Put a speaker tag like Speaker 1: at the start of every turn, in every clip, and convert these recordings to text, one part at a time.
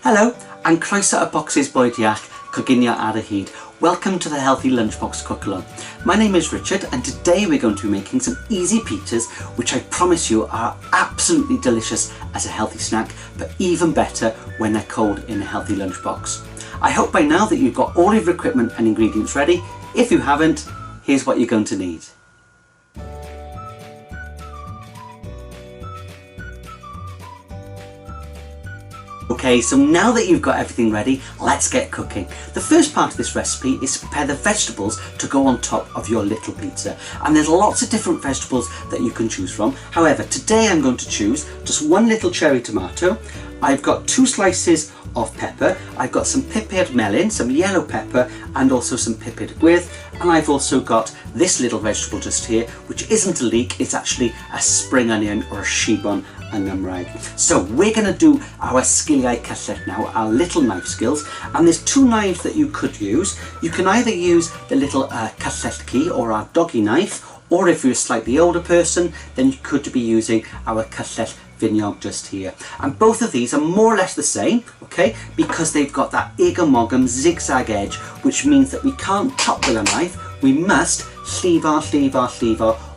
Speaker 1: Hello, and croeso a Bocsys Bwyd Iach, coginio ar y hyd. Welcome to the Healthy Lunchbox Cook-Along. My name is Richard, and today we're going to be making some easy pizzas, which I promise you are absolutely delicious as a healthy snack, but even better when they're cold in a healthy lunchbox. I hope by now that you've got all of your equipment and ingredients ready. If you haven't, here's what you're going to need. Okay, so now that you've got everything ready, let's get cooking. The first part of this recipe is to prepare the vegetables to go on top of your little pizza. And there's lots of different vegetables that you can choose from. However, today I'm going to choose just one little cherry tomato. I've got 2 slices of pepper. I've got some pipid melon, some yellow pepper, and also some pipid gwyrdd. And I've also got this little vegetable just here, which isn't a leek, it's actually a spring onion or a shibon yng Nghymraeg. So we're going to do our sgiliau cutlet now, our little knife skills, and there's 2 knives that you could use. You can either use the little cutlet key or our doggy knife, or if you're a slightly older person, then you could be using our cutlet vinaigrette just here. And both of these are more or less the same, okay, because they've got that igomogum zigzag edge, which means that we can't chop with a knife, we must llifar,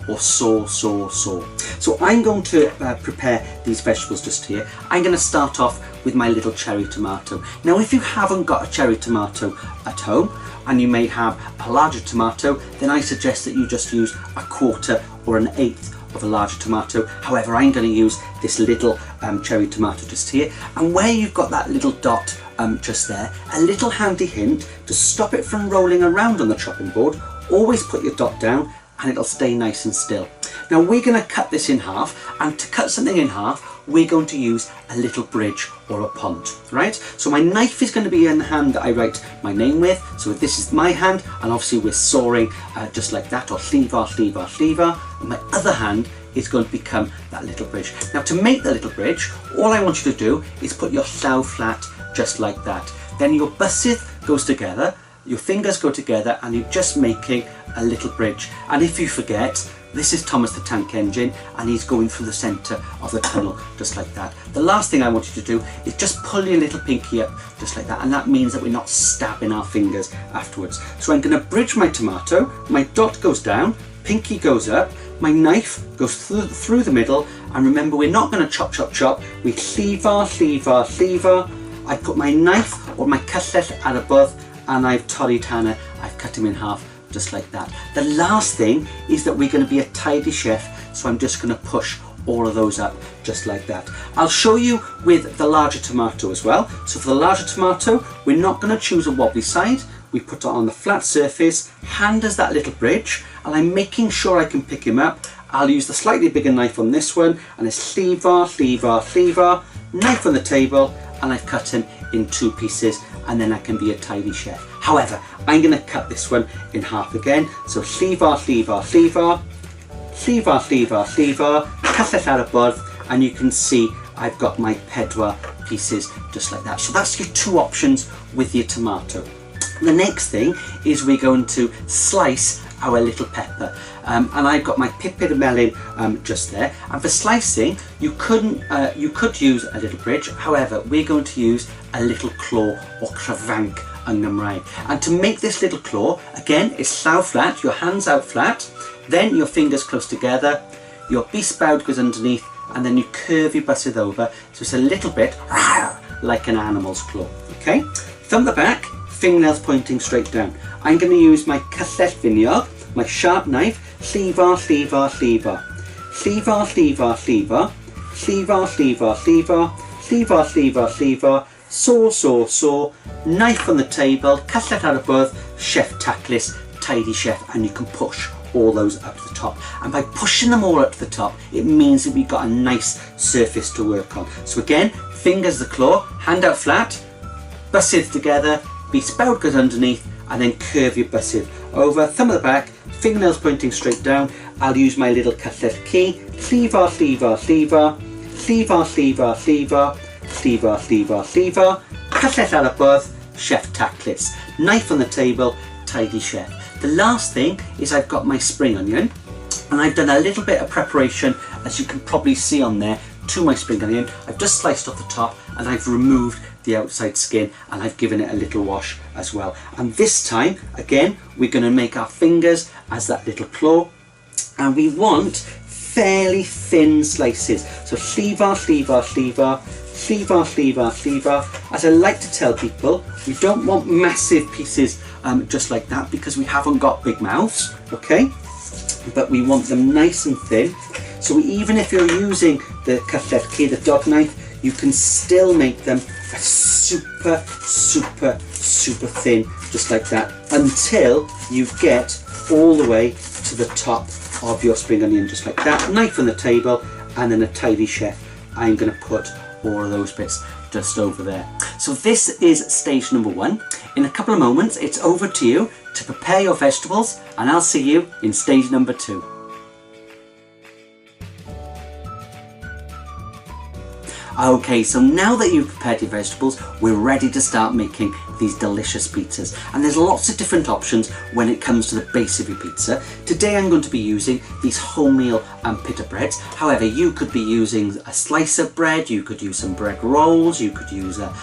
Speaker 1: or saw. So I'm going to prepare these vegetables just here. I'm going to start off with my little cherry tomato. Now if you haven't got a cherry tomato at home, and you may have a larger tomato, then I suggest that you just use a 1/4 or an 1/8 of a larger tomato. However, I'm going to use this little cherry tomato just here, and where you've got that little dot just there, a little handy hint to stop it from rolling around on the chopping board, always put your dot down and it'll stay nice and still. Now we're going to cut this in half, and to cut something in half we're going to use a little bridge or a pont, right? So my knife is going to be in the hand that I write my name with, so this is my hand, and obviously we're sawing just like that, or llifar, and my other hand is going to become that little bridge. Now to make the little bridge, all I want you to do is put your llaw flat just like that. Then your byssydd goes together, your fingers go together, and you're just making a little bridge. And if you forget, this is Thomas the Tank Engine, and he's going through the centre of the tunnel just like that. The last thing I want you to do is just pull your little pinky up just like that, and that means that we're not stabbing our fingers afterwards. So I'm going to bridge my tomato, my dot goes down, pinky goes up, my knife goes through the middle, and remember we're not going to chop, we llifar. I put my knife or my cutlet at above, and I've torried hana, I've cut him in half just like that. The last thing is that we're going to be a tidy chef, so I'm just going to push all of those up just like that. I'll show you with the larger tomato as well. So for the larger tomato, we're not going to choose a wobbly side, we put it on the flat surface, hand does that little bridge, and I'm making sure I can pick him up. I'll use the slightly bigger knife on this one, and it's llifar, knife on the table, and I've cut him in 2 pieces, and then I can be a tidy chef. However, I'm going to cut this one in half again. So llifar, cutlet ar above, and you can see I've got my 4 pieces just like that. So that's your 2 options with your tomato. The next thing is we're going to slice our little pepper, and I've got my pipid melon just there. And for slicing, you could use a little bridge. However, we're going to use a little claw or crafanc yng Nghymraeg. And to make this little claw, again, it's llaw flat, your hands out flat, then your fingers close together, your bysbawd goes underneath, and then you curve your byssydd over, so it's a little bit like an animal's claw. Okay, from the back, fingernails pointing straight down. I'm going to use my cutlet vinaigrette, my sharp knife, llifar, saw, knife on the table, cutlet out above, chef tackless, tidy chef, and you can push all those up to the top. And by pushing them all up to the top, it means that we've got a nice surface to work on. So again, fingers the claw, hand out flat, byssydd together, bysbawd goes underneath, and then curve your byssydd over, thumb at the back, fingernails pointing straight down. I'll use my little cutlet key, llifar, cutlet out above, chef tackless, knife on the table, tidy chef. The last thing is I've got my spring onion, and I've done a little bit of preparation, as you can probably see on there, to my spring onion. I've just sliced off the top, and I've removed the outside skin, and I've given it a little wash as well. And this time, again, we're going to make our fingers as that little claw, and we want fairly thin slices. So sleeve-ar, sleeve-ar, sleeve-ar, sleeve-ar, sleeve-ar, sleeve-ar. As I like to tell people, we don't want massive pieces just like that, because we haven't got big mouths, okay? But we want them nice and thin. So even if you're using the cutlet key, the dog knife, you can still make them super, super, super thin, just like that, until you get all the way to the top of your spring onion, just like that. Knife on the table, and then a tidy chef. I'm going to put all of those bits just over there. So this is stage number 1. In a couple of moments, it's over to you to prepare your vegetables, and I'll see you in stage number 2. Okay, so now that you've prepared your vegetables, we're ready to start making these delicious pizzas. And there's lots of different options when it comes to the base of your pizza. Today I'm going to be using these wholemeal pita breads. However, you could be using a slice of bread, you could use some bread rolls, you could use a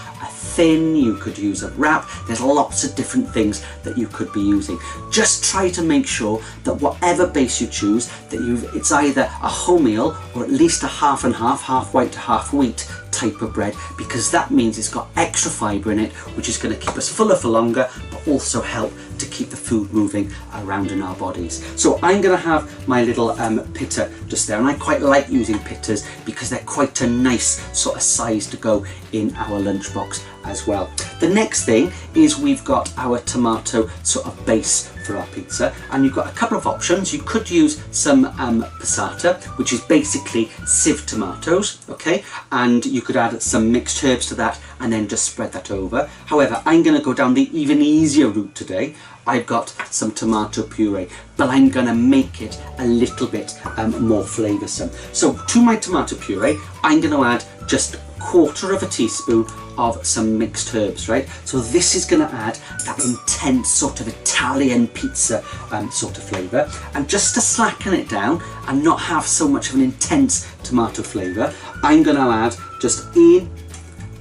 Speaker 1: thin, you could use a wrap. There's lots of different things that you could be using. Just try to make sure that whatever base you choose, that it's either a wholemeal or at least a half and half, half white to half wheat type of bread, because that means it's got extra fibre in it, which is going to keep us fuller for longer, but also help to keep the food moving around in our bodies. So I'm going to have my little pita just there, and I quite like using pitas because they're quite a nice sort of size to go in our lunchbox as well. The next thing is we've got our tomato sort of base for our pizza, and you've got a couple of options. You could use some passata, which is basically sieved tomatoes, okay, and you could add some mixed herbs to that and then just spread that over. However, I'm going to go down the even easier route today. I've got some tomato puree, but I'm going to make it a little bit more flavoursome. So to my tomato puree, I'm going to add just 1/4 teaspoon of some mixed herbs, right? So this is going to add that intense sort of Italian pizza sort of flavour. And just to slacken it down and not have so much of an intense tomato flavour, I'm going to add just 1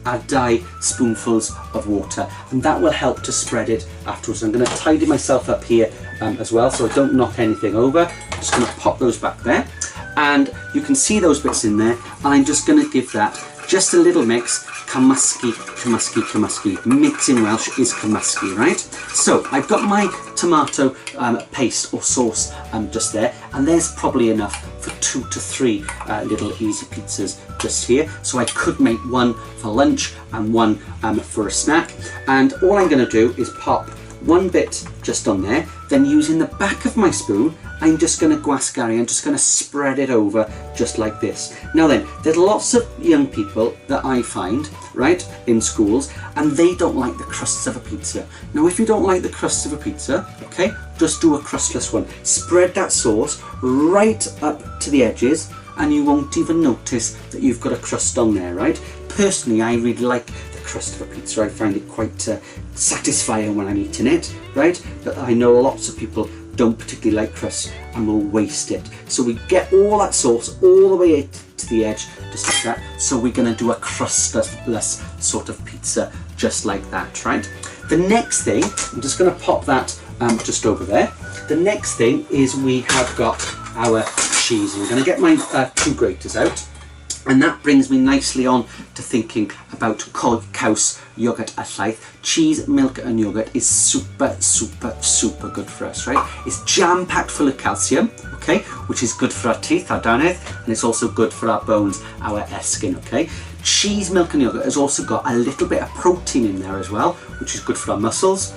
Speaker 1: and 2 spoonfuls of water, and that will help to spread it afterwards. I'm going to tidy myself up here as well, so I don't knock anything over. I'm just going to pop those back there, and you can see those bits in there, and I'm just going to give that just a little mix. Cymysgu, cymysgu, cymysgu. Mix in Welsh is cymysgu, right? So I've got my tomato paste or sauce just there, and there's probably enough for 2 to 3 little easy pizzas just here. So I could make one for lunch and one for a snack, and all I'm going to do is pop 1 bit just on there, then using the back of my spoon, I'm just going to guascari, I'm just going to spread it over just like this. Now then, there's lots of young people that I find, right, in schools, and they don't like the crusts of a pizza. Now if you don't like the crusts of a pizza, okay, just do a crustless one. Spread that sauce right up to the edges, and you won't even notice that you've got a crust on there, right? Personally, I really like the crust of a pizza. I find it quite satisfying when I'm eating it, right? But I know lots of people don't particularly like crust and will waste it. So we get all that sauce all the way to the edge, just like that. So we're going to do a crustless sort of pizza, just like that, right? The next thing, I'm just going to pop that just over there. The next thing is we have got our cheese. I'm going to get my 2 graters out, and that brings me nicely on to thinking about caws yoghurt a llaeth. Cheese, milk and yoghurt is super, super, super good for us, right? It's jam-packed full of calcium, okay, which is good for our teeth, our dannedd, and it's also good for our bones, our esgyn, okay? Cheese, milk and yoghurt has also got a little bit of protein in there as well, which is good for our muscles.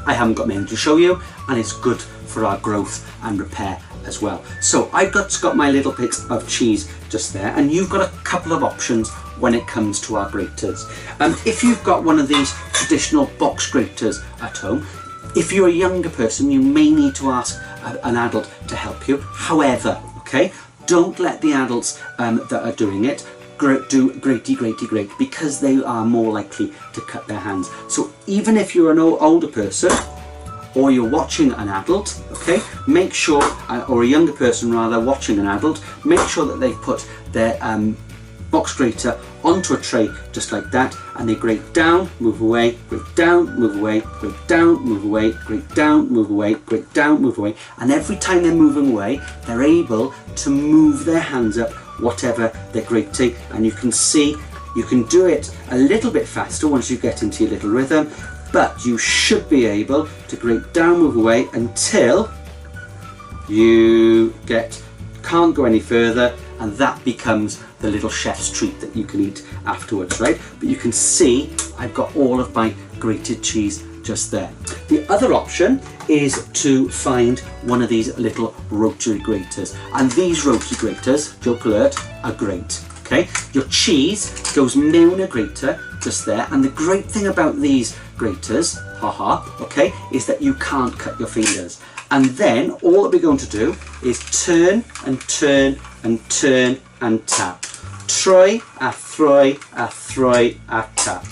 Speaker 1: I haven't got many to show you, and it's good for our growth and repair as well. So I've got my little bit of cheese just there, and you've got a couple of options when it comes to our graters. If you've got one of these traditional box graters at home, if you're a younger person, you may need to ask an adult to help you. However, okay, don't let the adults that are doing it do grate, because they are more likely to cut their hands. So even if you're an older person, or you're watching an adult, okay, make sure, or a younger person rather, watching an adult, make sure that they've put their box grater onto a tray just like that, and they grate down, move away, grate down, move away, grate down, move away, grate down, move away, grate down, move away, and every time they're moving away they're able to move their hands up whatever they're grating. And you can see you can do it a little bit faster once you get into your little rhythm, but you should be able to grate down, move away until you can't go any further, and that becomes the little chef's treat that you can eat afterwards, right? But you can see I've got all of my grated cheese just there. The other option is to find one of these little rotary graters, and these rotary graters, joke alert, are great. Okay, your cheese goes mewn a grater just there, and the great thing about these graters, okay, is that you can't cut your fingers. And then all that we're going to do is turn and turn and turn and tap. Try a throw a throw a tap.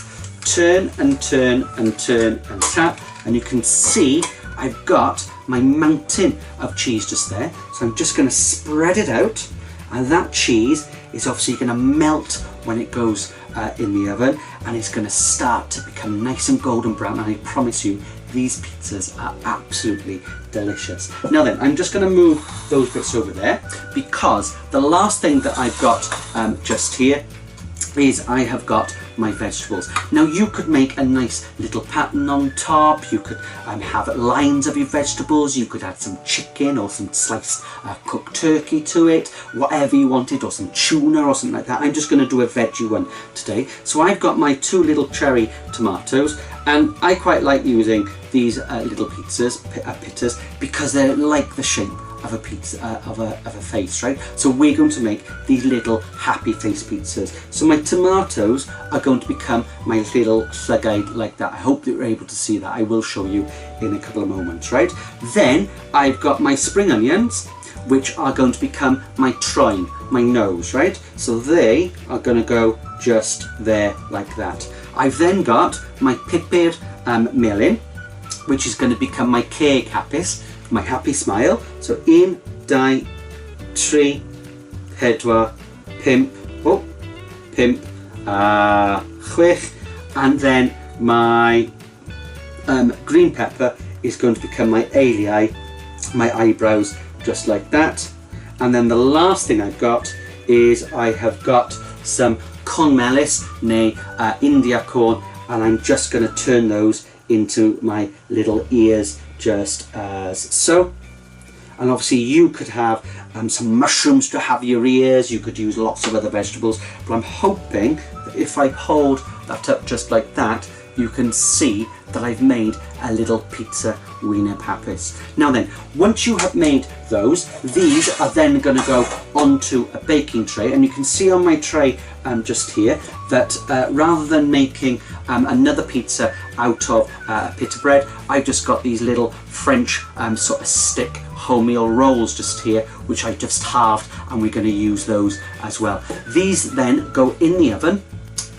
Speaker 1: Turn and turn and turn and tap, and you can see I've got my mountain of cheese just there. So I'm just going to spread it out, and that cheese is obviously going to melt when it goes in the oven, and it's going to start to become nice and golden brown, and I promise you these pizzas are absolutely delicious. Now then, I'm just going to move those bits over there, because the last thing that I've got just here is I have got my vegetables. Now you could make a nice little pattern on top, you could have lines of your vegetables, you could add some chicken or some sliced cooked turkey to it, whatever you wanted, or some tuna or something like that. I'm just going to do a veggie one today. So I've got my 2 little cherry tomatoes, and I quite like using these little pittas, because they're like the shape of a pizza, of a face, right? So we're going to make these little happy face pizzas. So my tomatoes are going to become my little slug-eyed like that. I hope that you're able to see that. I will show you in a couple of moments, right? Then I've got my spring onions, which are going to become my trine, my nose, right? So they are going to go just there like that. I've then got my pupur melyn, which is going to become my ceg hapus, my happy smile. So 1, 2, 3, 4, 5, 6, and then my green pepper is going to become my eiliau, my eyebrows, just like that. And then the last thing I've got is I have got some corn melys, nay India corn, and I'm just going to turn those into my little ears just as so. And obviously you could have some mushrooms to have your ears, you could use lots of other vegetables, but I'm hoping that if I hold that up just like that, you can see that I've made a little pizza wiener papis. Now then, once you have made those, these are then going to go onto a baking tray, and you can see on my tray just here that rather than making another pizza out of pita bread, I've just got these little French sort of stick wholemeal rolls just here, which I just halved, and we're going to use those as well. These then go in the oven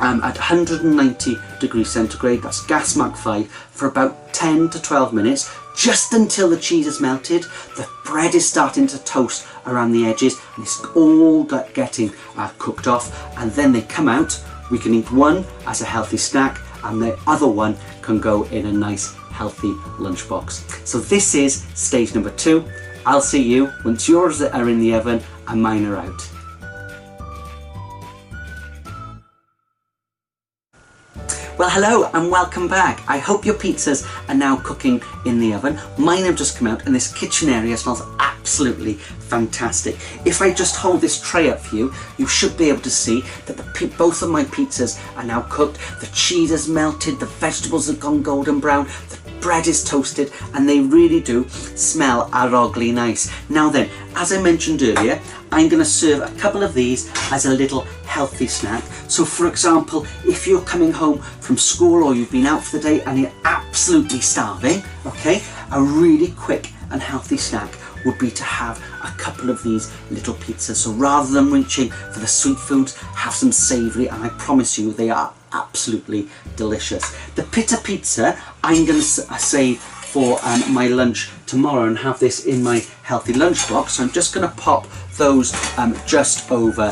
Speaker 1: at 190 degrees centigrade, that's gas mark 5, for about 10 to 12 minutes, just until the cheese is melted, the bread is starting to toast around the edges, and it's all getting cooked off, and then they come out. We can eat one as a healthy snack, and the other one can go in a nice healthy lunchbox. So this is stage number 2. I'll see you once yours are in the oven and mine are out. Well, hello and welcome back. I hope your pizzas are now cooking in the oven. Mine have just come out, and this kitchen area smells absolutely fantastic. If I just hold this tray up for you, you should be able to see that both of my pizzas are now cooked. The cheese has melted, the vegetables have gone golden brown, the bread is toasted, and they really do smell arogly nice. Now then, as I mentioned earlier, I'm going to serve a couple of these as a little healthy snack. So for example, if you're coming home from school or you've been out for the day and you're absolutely starving, okay, a really quick and healthy snack would be to have a couple of these little pizzas. So rather than reaching for the sweet foods, have some savoury, and I promise you they are absolutely delicious. The pita pizza I'm going to save for my lunch tomorrow and have this in my healthy lunchbox. So I'm just going to pop those just over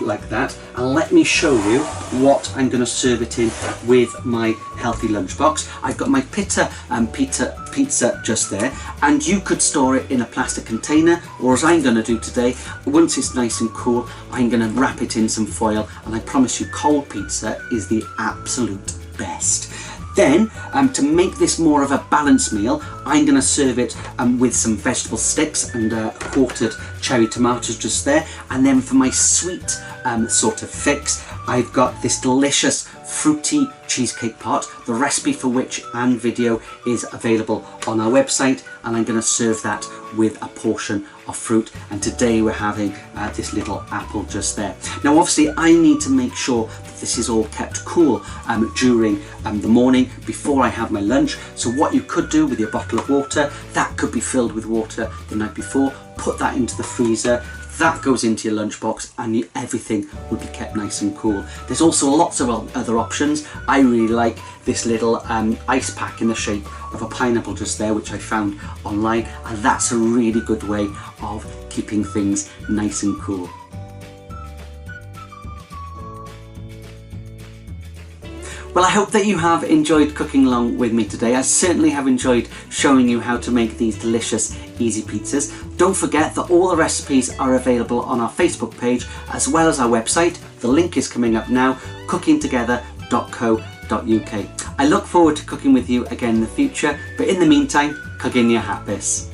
Speaker 1: like that, and let me show you what I'm going to serve it in with my healthy lunchbox. I've got my pizza just there, and you could store it in a plastic container, or as I'm going to do today, once it's nice and cool, I'm going to wrap it in some foil, and I promise you cold pizza is the absolute best. Then, to make this more of a balanced meal, I'm going to serve it with some vegetable sticks and quartered cherry tomatoes just there. And then for my sweet sort of fix, I've got this delicious fruity cheesecake pot, the recipe for which and video is available on our website, and I'm going to serve that with a portion of fruit. And today we're having this little apple just there. Now obviously I need to make sure that this is all kept cool during the morning before I have my lunch. So what you could do with your bottle of water, that could be filled with water the night before, put that into the freezer, that goes into your lunchbox, and everything will be kept nice and cool. There's also lots of other options. I really like this little ice pack in the shape of a pineapple just there, which I found online, and that's a really good way of keeping things nice and cool. Well, I hope that you have enjoyed cooking along with me today. I certainly have enjoyed showing you how to make these delicious, easy pizzas. Don't forget that all the recipes are available on our Facebook page as well as our website. The link is coming up now, cookingtogether.co.uk. I look forward to cooking with you again in the future, but in the meantime, cook in your happiness.